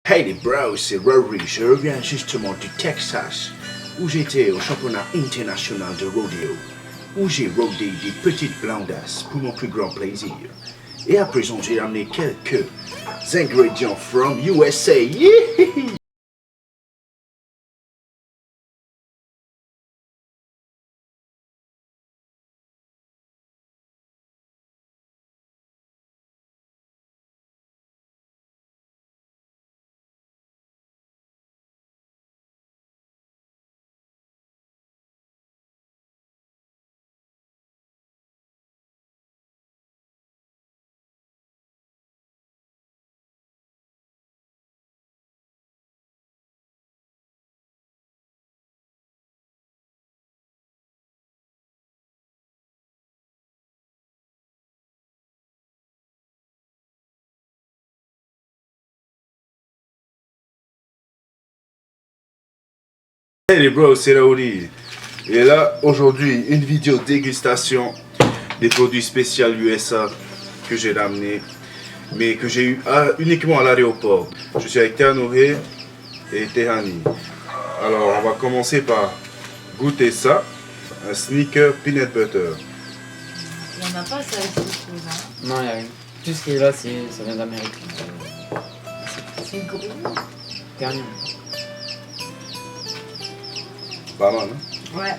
Hey les bros, c'est Rory, je reviens justement du Texas, où j'étais au championnat international de rodeo, où j'ai rodé des petites blondas pour mon plus grand plaisir. Et à présent, j'ai amené quelques ingrédients from USA. Yeah! Hey les bros, c'est Raouli. Et là, aujourd'hui, une vidéo dégustation des produits spéciaux USA que j'ai ramené, mais que j'ai eu uniquement à l'aéroport. Je suis avec Théanouré et Tehani. Alors, on va commencer par goûter ça, un sneaker peanut butter. Il n'y en a pas ça ici, je trouve. Hein. Non, il n'y a rien. Tout ce qui est là, ça vient d'Amérique. C'est une grille. Dernier. Pas mal, hein? Ouais.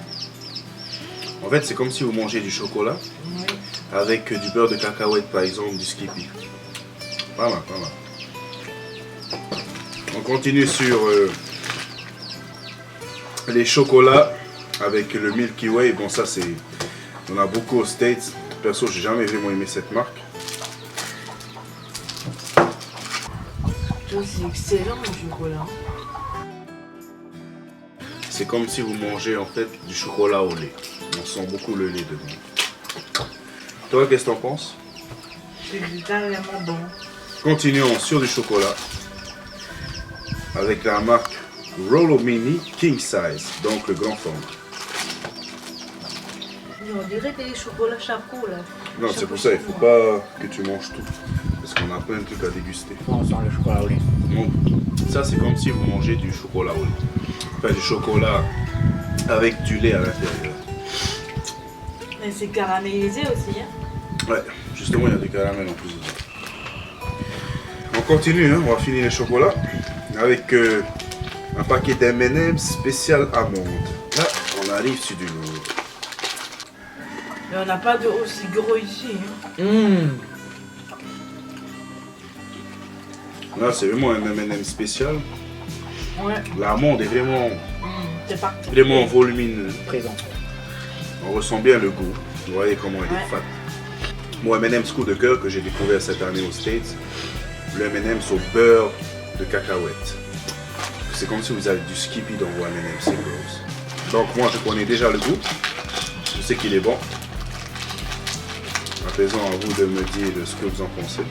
En fait, c'est comme si vous mangez du chocolat Oui. avec du beurre de cacahuète, par exemple, du Skippy. Pas mal, pas mal. On continue sur les chocolats avec le Milky Way. Bon, ça, c'est... On a beaucoup aux States. Perso, j'ai jamais vraiment aimé cette marque. C'est excellent le chocolat. C'est comme si vous mangez en fait du chocolat au lait. On sent beaucoup le lait dedans. Toi, qu'est-ce que t'en penses? C'est vraiment bon. Continuons sur du chocolat avec la marque Rollo Mini King Size, donc le grand format. On dirait des chocolats Chaco là. Non, c'est pour ça, il faut pas que tu manges tout. Parce qu'on a plein de trucs à déguster. On sent le chocolat au lait. Donc, ça c'est comme si vous mangez du chocolat au lait. Enfin, du chocolat avec du lait à l'intérieur. Et c'est caramélisé aussi. Hein. Ouais, justement, il y a du caramel en plus de ça. On continue, hein, on va finir les chocolats avec un paquet d'M&M's spécial amande. Là, on arrive sur du lourd. Mais on n'a pas de aussi gros ici. Hein. Là, c'est vraiment un M&M spécial. Ouais. L'amande est vraiment, C'est parti. vraiment volumineuse. Présent. On ressent bien le goût. Vous voyez comment il est fat. Mon M&M's coup de cœur que j'ai découvert cette année aux States, le M&M's au beurre de cacahuète. C'est comme si vous avez du Skippy dans vos M&M's, c'est gross. Donc moi je connais déjà le goût, je sais qu'il est bon. À présent à vous de me dire ce que vous en pensez.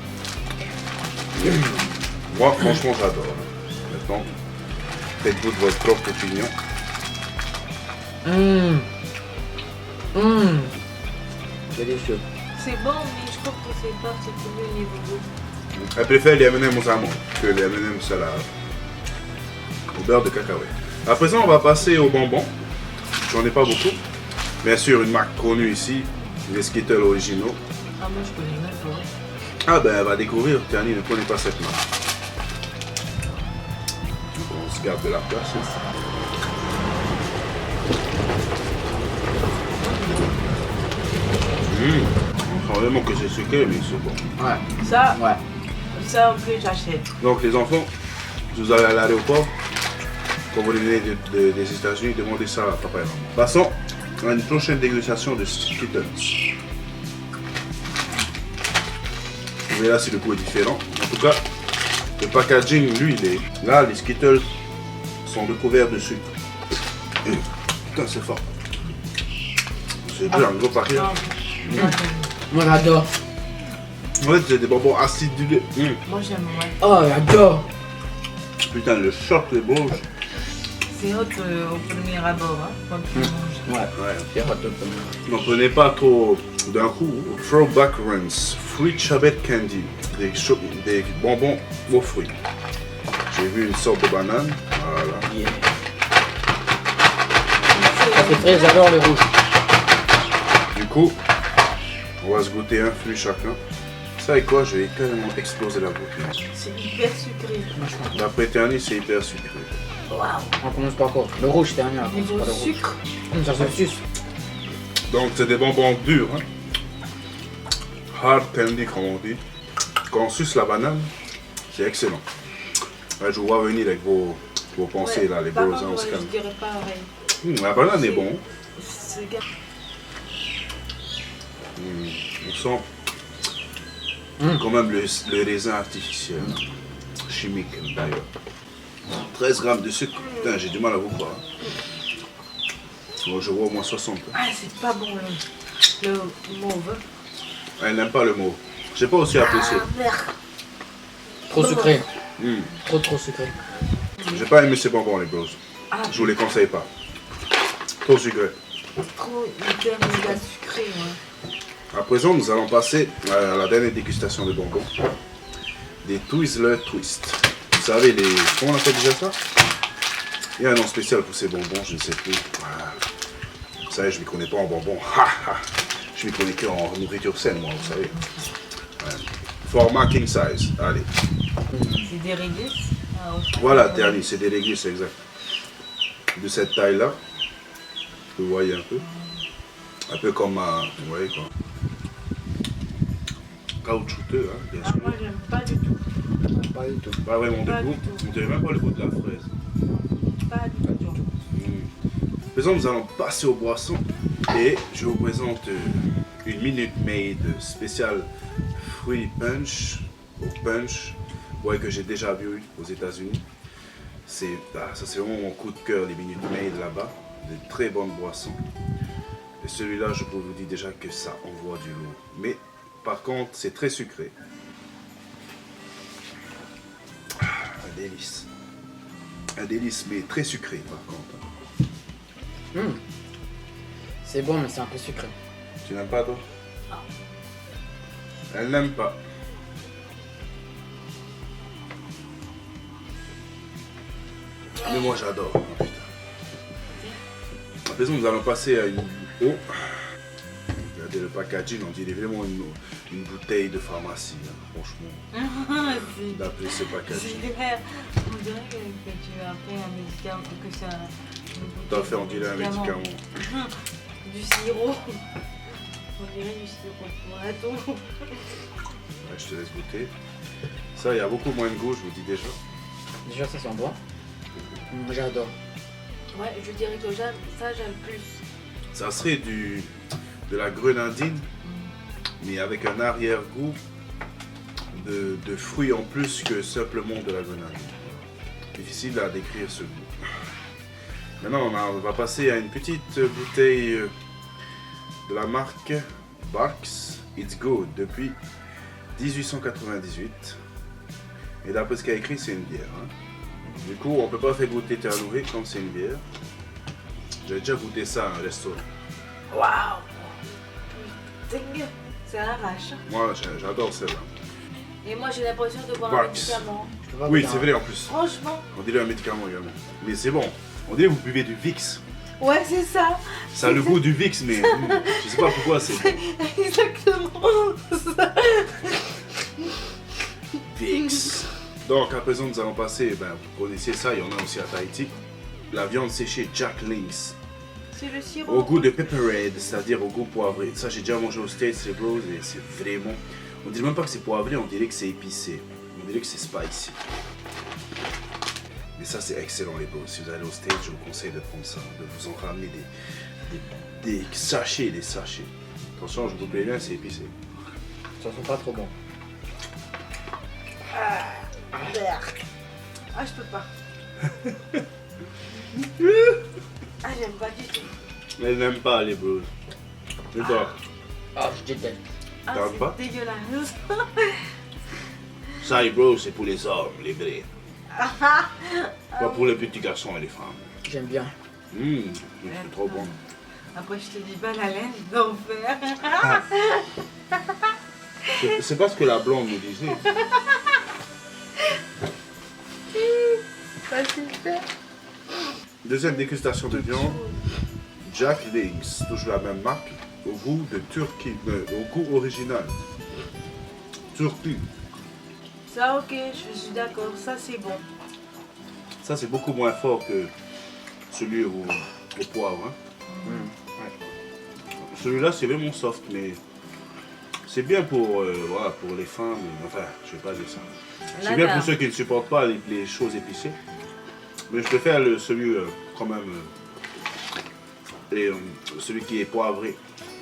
Moi franchement j'adore. Maintenant, faites-vous de votre propre opinion. Délicieux. C'est bon, mais je trouve que c'est particulier au niveau goût. Elle préfère les M&M's aux amandes que les M&M's au beurre de cacahuète. À présent, on va passer aux bonbons. J'en ai pas beaucoup. Bien sûr, une marque connue ici, les Skittles originaux. Ah, moi je connais même pas. Ah ben, elle va découvrir. Tiani ne connaît pas cette marque. Donc, on se garde de la place. On sent vraiment que c'est sucré, mais c'est bon. Ouais. Ça, Ouais. ça ok, j'achète. Donc, les enfants, vous allez à l'aéroport. Quand vous venez des États-Unis, demandez ça à papa et maman. Passons à une prochaine dégustation de Skittles. Vous verrez là si le goût est différent. En tout cas, le packaging, lui, il est là. Les Skittles sont recouverts de sucre. Putain, c'est fort. C'est bien, un gros paquet. Non, Moi j'adore. En fait, c'est des bonbons acidulés. moi j'aime, ouais. Oh, j'adore. Putain, le choc, les bouges. C'est hot au premier abord, hein, quand tu manges. Ouais. Ouais. C'est hot au premier. N'en prenez pas trop d'un coup. Throwback Runs, Fruit Chabet Candy, des bonbons aux fruits. J'ai vu une sorte de banane. Voilà. Yeah. Ça c'est frais, j'adore les rouges. Du coup, on va se goûter un fruit chacun. Ça et quoi, je vais carrément exploser la bouche. C'est hyper sucré. D'après Terni, c'est hyper sucré. Waouh. On commence par quoi? Le rouge, dernier. On commence Niveau par le rouge. sucre. Ça se suce. Donc c'est des bonbons durs. Hein? Hard candy comme on dit. Quand on suce la banane, c'est excellent. Ouais, je vous vois venir avec vos pensées Ouais, là, les par bros, contre, on se ouais, calme. je dirais pareil. La banane est bon. C'est gar- On sent quand même le raisin artificiel. Chimique d'ailleurs. 13 grammes de sucre. Putain, j'ai du mal à vous croire. Bon, je vois au moins 60. Ah, c'est pas bon le mauve. Elle n'aime pas le mot. J'ai pas aussi apprécié. Ah, merde. Trop sucré. Hmm. Trop sucré. J'ai pas aimé ces bonbons les bros. Ah, Je vous les conseille pas. Trop sucré. trop hyper méga sucré. Ouais. À présent, nous allons passer à la dernière dégustation de bonbons. Des Twizzler Twist. Vous savez, comment on appelle déjà ça? Il y a un nom spécial pour ces bonbons, je ne sais plus. Voilà. Vous savez, je ne m'y connais pas en bonbons. Je m'y connais qu'en nourriture saine, moi, vous savez. Ouais. Format king size. Allez. C'est des réglisse. Ah, ouais. Voilà, Terni, c'est des réglisse, exact. De cette taille-là. Vous voyez un peu. Un peu comme vous voyez quoi. Caoutchouteux, hein, bien Ah, sûr. moi, j'aime pas du tout. Pas du tout. Pas vraiment de Pas goût. du tout. On dirait même pas le goût de la fraise. Pas du tout. Présent, nous allons passer aux boissons et je vous présente une Minute Maid spéciale fruit punch au punch, ouais, que j'ai déjà vu aux États-Unis. Ça c'est vraiment mon coup de cœur, les Minute Maid là-bas, de très bonnes boissons. Et celui-là, je peux vous dire déjà que ça envoie du lourd. Mais par contre, c'est très sucré. Un délice. Un délice, mais très sucré par contre. C'est bon, mais c'est un peu sucré. Tu n'aimes pas, toi? Non. Elle n'aime pas. Mais moi, j'adore. Oh, putain. À présent, nous allons passer à une eau. Regardez le packaging, on dirait vraiment une bouteille de pharmacie, hein, franchement. D'appeler ce packaging. C'est clair. On dirait que tu as pris un médicament, que c'est un... Tout à fait, on dirait un médicament. Du sirop. On dirait du sirop pour la toux. Ouais, je te laisse goûter. Ça, il y a beaucoup moins de goût, je vous dis déjà. Déjà, ça sent bon. J'adore. Ouais, je dirais que j'aime plus. Ça serait de la grenadine, mais avec un arrière-goût de fruits en plus que simplement de la grenadine. Difficile à décrire ce goût. Maintenant, on va passer à une petite bouteille de la marque Barks It's Good depuis 1898. Et d'après ce qu'il y a écrit, c'est une bière. Hein. Du coup, on ne peut pas faire goûter Ternouvé comme c'est une bière. J'ai déjà goûté ça à un restaurant. Waouh! Putain, ça arrache. Moi, j'adore celle-là. Et moi, j'ai l'impression de boire un Barks. médicament. Je peux pas Oui, goûter c'est un- vrai en plus. Franchement. On dirait un médicament également. Mais c'est bon. On dirait que vous buvez du Vicks. Ouais, c'est ça. Ça a le goût du Vicks, mais je sais pas pourquoi c'est bon. Exactement ça. Vicks. Donc à présent nous allons passer, vous connaissez ça, il y en a aussi à Tahiti, la viande séchée Jack Links, C'est le sirop. au goût de pepperade, c'est-à-dire au goût poivré. Ça j'ai déjà mangé au States, les bros, et c'est vraiment, on dirait même pas que c'est poivré, on dirait que c'est épicé, on dirait que c'est spicy. Mais ça c'est excellent les bros, si vous allez au States, je vous conseille de prendre ça, de vous en ramener des sachets, des sachets. Attention, je vous préviens, c'est épicé. Ça sent pas trop bon. Ah, je peux pas. Ah, j'aime pas du tout. Mais elle n'aime pas les bros. Et toi, Ah, je déteste. Ah, T'aimes pas? c'est dégueulasse. ça les bros, c'est pour les hommes, les vrais. Pas pour les petits garçons et les femmes. J'aime bien. C'est trop bon. Après, je te dis pas la laine d'enfer. C'est pas ce que la blonde me disait. Deuxième dégustation de viande. Jack Links, toujours la même marque, au goût de Turquie, au goût original. Turquie. Ça, ok, je suis d'accord. Ça, c'est bon. Ça, c'est beaucoup moins fort que celui au poivre. Hein. Ouais. Celui-là, c'est vraiment soft, mais c'est bien pour, voilà, pour les femmes. Enfin, je vais pas dire ça. C'est bien pour ceux qui ne supportent pas les choses épicées. Mais je préfère celui quand même. Celui qui est poivré.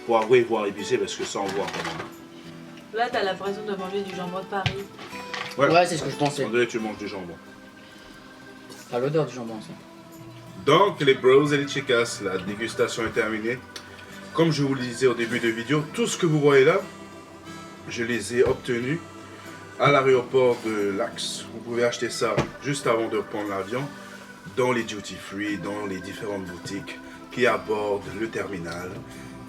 Poivré, voire épicé, parce que ça, on voit quand même. Là, t'as l'impression de manger du jambon de Paris. Ouais, c'est ce que je pensais. On dirait que tu manges du jambon. T'as l'odeur du jambon aussi. Donc, les bros et les chicas, la dégustation est terminée. Comme je vous le disais au début de vidéo, tout ce que vous voyez là, je les ai obtenus à l'aéroport de Lax. Vous pouvez acheter ça juste avant de reprendre l'avion, dans les duty free, dans les différentes boutiques qui abordent le terminal.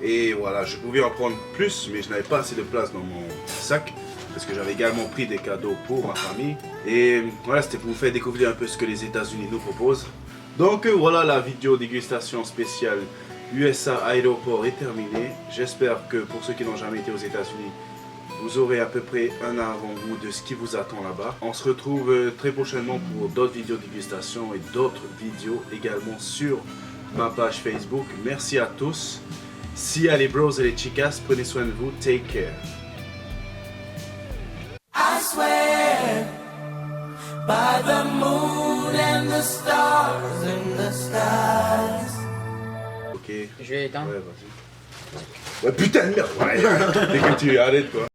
Et voilà, je pouvais en prendre plus, mais je n'avais pas assez de place dans mon sac, parce que j'avais également pris des cadeaux pour ma famille. Et voilà, c'était pour vous faire découvrir un peu ce que les États-Unis nous proposent. Donc voilà, la vidéo dégustation spéciale USA Aéroport est terminée. J'espère que pour ceux qui n'ont jamais été aux États-Unis, vous aurez à peu près un avant-goût de ce qui vous attend là-bas. On se retrouve très prochainement pour d'autres vidéos dégustation et d'autres vidéos également sur ma page Facebook. Merci à tous. Si à les bros et les chicas, prenez soin de vous. Take care. I swear by the moon and the stars in the skies. Ok. Je vais éteindre. Ouais, vas-y. Ouais, putain de merde. Ouais. Dès que tu arrêtes quoi.